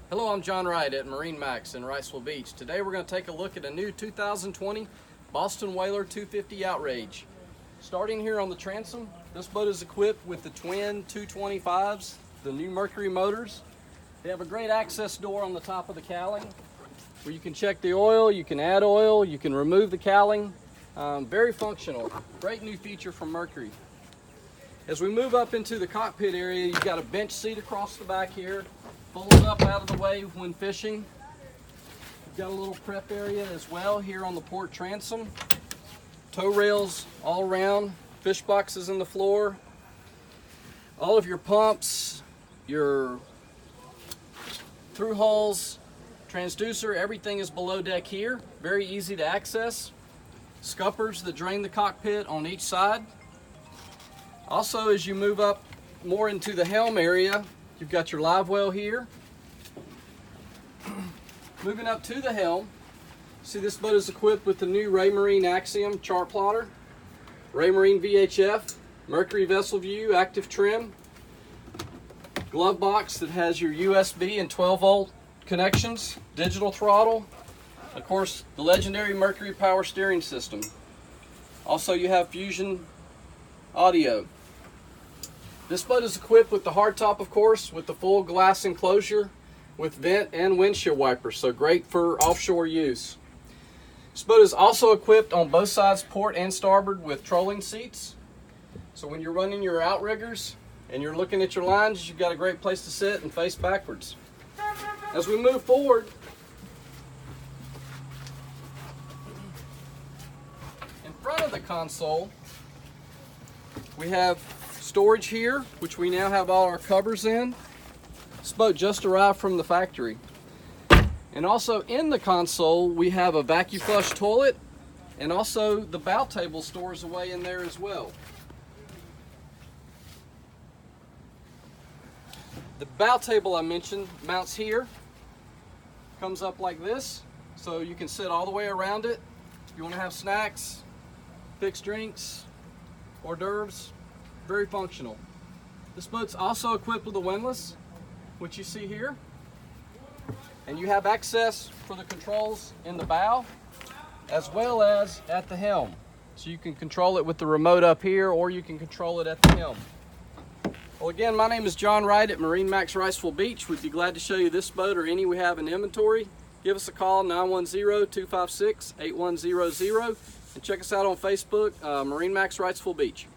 Hello, I'm John Wright at MarineMax in Wrightsville Beach. Today we're going to take a look at a new 2020 Boston Whaler 250 Outrage. Starting here on the transom, this boat is equipped with the twin 225s, the new Mercury motors. They have a great access door on the top of the cowling where you can check the oil, you can add oil, you can remove the cowling. Very functional. Great new feature from Mercury. As we move up into the cockpit area, you've got a bench seat across the back here. Folds up out of the way when fishing. You've got a little prep area as well here on the port transom. Tow rails all around, fish boxes in the floor. All of your pumps, your through hulls, transducer, everything is below deck here. Very easy to access. Scuppers that drain the cockpit on each side. Also, as you move up more into the helm area, you've got your live well here. Moving up to the helm, see this boat is equipped with the new Raymarine Axiom chart plotter, Raymarine VHF, Mercury Vessel View, active trim, glove box that has your USB and 12-volt connections, digital throttle, of course the legendary Mercury power steering system. Also you have Fusion audio. This boat is equipped with the hardtop, of course, with the full glass enclosure with vent and windshield wipers, so great for offshore use. This boat is also equipped on both sides, port and starboard, with trolling seats. So when you're running your outriggers and you're looking at your lines, you've got a great place to sit and face backwards. As we move forward, in front of the console, we have storage here, which we now have all our covers in. This boat just arrived from the factory. And also in the console, we have a vacuum flush toilet, and also the bow table stores away in there as well. The bow table I mentioned mounts here, comes up like this, so you can sit all the way around it. If you want to have snacks, fixed drinks, hors d'oeuvres, very functional. This boat's also equipped with a windlass, which you see here, and you have access for the controls in the bow as well as at the helm, so you can control it with the remote up here, or you can control it at the helm. Well, again, my name is John Wright at MarineMax Wrightsville Beach. We'd be glad to show you this boat or any we have in inventory. Give us a call, 910-256-8100, and check us out on Facebook, MarineMax Wrightsville Beach.